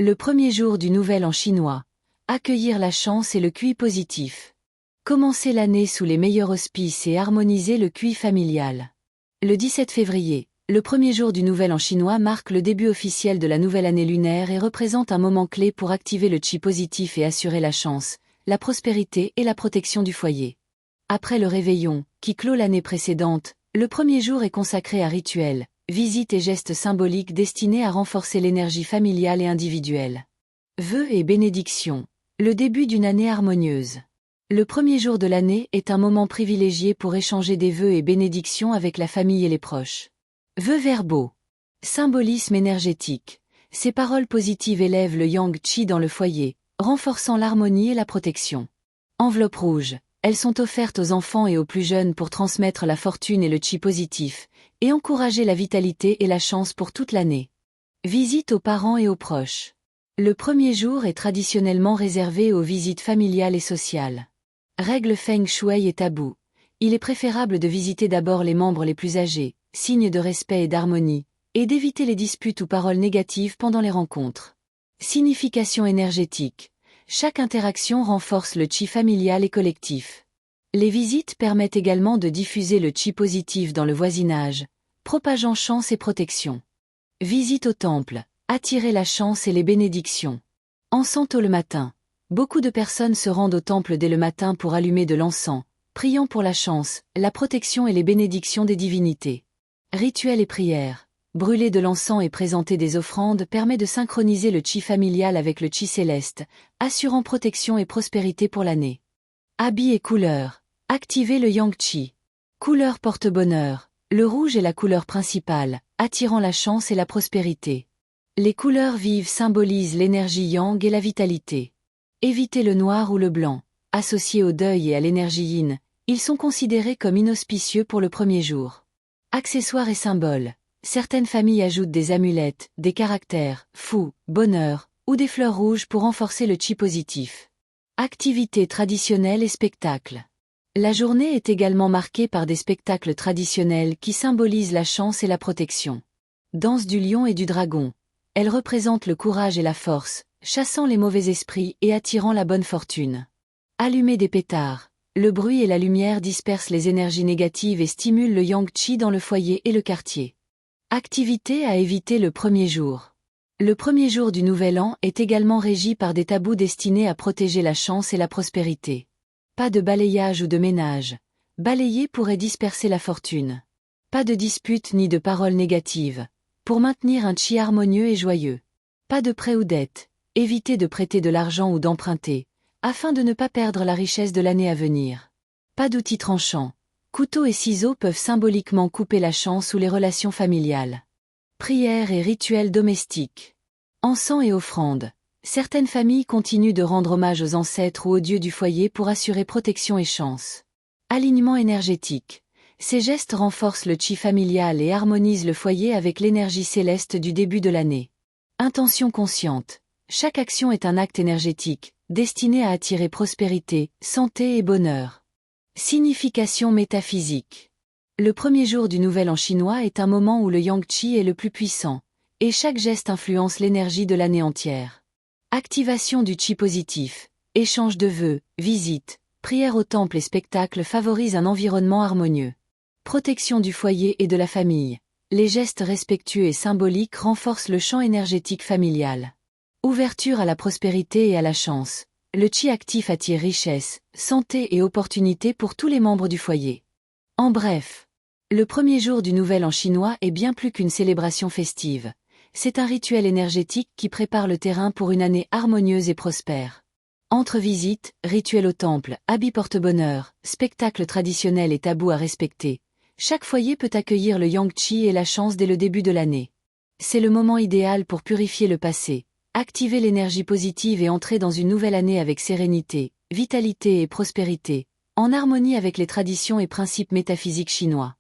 Le premier jour du Nouvel An chinois. Accueillir la chance et le QI positif. Commencer l'année sous les meilleurs auspices et harmoniser le QI familial. Le 17 février, le premier jour du Nouvel An chinois marque le début officiel de la nouvelle année lunaire et représente un moment clé pour activer le QI positif et assurer la chance, la prospérité et la protection du foyer. Après le réveillon, qui clôt l'année précédente, le premier jour est consacré à rituels, visites et gestes symboliques destinés à renforcer l'énergie familiale et individuelle. Vœux et bénédictions. Le début d'une année harmonieuse. Le premier jour de l'année est un moment privilégié pour échanger des vœux et bénédictions avec la famille et les proches. Vœux verbaux. Symbolisme énergétique. Ces paroles positives élèvent le yang qi dans le foyer, renforçant l'harmonie et la protection. Enveloppe rouge. Elles sont offertes aux enfants et aux plus jeunes pour transmettre la fortune et le qi positif, et encourager la vitalité et la chance pour toute l'année. Visite aux parents et aux proches. Le premier jour est traditionnellement réservé aux visites familiales et sociales. Règle Feng Shui et tabou. Il est préférable de visiter d'abord les membres les plus âgés, signe de respect et d'harmonie, et d'éviter les disputes ou paroles négatives pendant les rencontres. Signification énergétique. Chaque interaction renforce le qi familial et collectif. Les visites permettent également de diffuser le qi positif dans le voisinage, propageant chance et protection. Visite au temple. Attirer la chance et les bénédictions. Encens tôt le matin. Beaucoup de personnes se rendent au temple dès le matin pour allumer de l'encens, priant pour la chance, la protection et les bénédictions des divinités. Rituels et prières. Brûler de l'encens et présenter des offrandes permet de synchroniser le qi familial avec le qi céleste, assurant protection et prospérité pour l'année. Habits et couleurs. Activer le yang qi. Couleur porte-bonheur. Le rouge est la couleur principale, attirant la chance et la prospérité. Les couleurs vives symbolisent l'énergie yang et la vitalité. Éviter le noir ou le blanc. Associés au deuil et à l'énergie yin, ils sont considérés comme inauspicieux pour le premier jour. Accessoires et symboles. Certaines familles ajoutent des amulettes, des caractères, fou, bonheur, ou des fleurs rouges pour renforcer le qi positif. Activités traditionnelles et spectacles. La journée est également marquée par des spectacles traditionnels qui symbolisent la chance et la protection. Danse du lion et du dragon. Elle représente le courage et la force, chassant les mauvais esprits et attirant la bonne fortune. Allumer des pétards. Le bruit et la lumière dispersent les énergies négatives et stimulent le yang qi dans le foyer et le quartier. Activité à éviter le premier jour. Le premier jour du Nouvel An est également régi par des tabous destinés à protéger la chance et la prospérité. Pas de balayage ou de ménage. Balayer pourrait disperser la fortune. Pas de disputes ni de paroles négatives. Pour maintenir un qi harmonieux et joyeux. Pas de prêt ou dette. Évitez de prêter de l'argent ou d'emprunter, afin de ne pas perdre la richesse de l'année à venir. Pas d'outils tranchants. Couteaux et ciseaux peuvent symboliquement couper la chance ou les relations familiales. Prières et rituels domestiques. Encens et offrandes. Certaines familles continuent de rendre hommage aux ancêtres ou aux dieux du foyer pour assurer protection et chance. Alignement énergétique. Ces gestes renforcent le qi familial et harmonisent le foyer avec l'énergie céleste du début de l'année. Intention consciente. Chaque action est un acte énergétique, destiné à attirer prospérité, santé et bonheur. Signification métaphysique. Le premier jour du Nouvel An chinois est un moment où le yang qi est le plus puissant, et chaque geste influence l'énergie de l'année entière. Activation du qi positif, échange de vœux, visites, prières au temple et spectacles favorisent un environnement harmonieux. Protection du foyer et de la famille. Les gestes respectueux et symboliques renforcent le champ énergétique familial. Ouverture à la prospérité et à la chance. Le qi actif attire richesse, santé et opportunités pour tous les membres du foyer. En bref, le premier jour du Nouvel An chinois est bien plus qu'une célébration festive. C'est un rituel énergétique qui prépare le terrain pour une année harmonieuse et prospère. Entre visites, rituels au temple, habits porte-bonheur, spectacles traditionnels et tabous à respecter, chaque foyer peut accueillir le yang qi et la chance dès le début de l'année. C'est le moment idéal pour purifier le passé, activer l'énergie positive et entrer dans une nouvelle année avec sérénité, vitalité et prospérité, en harmonie avec les traditions et principes métaphysiques chinois.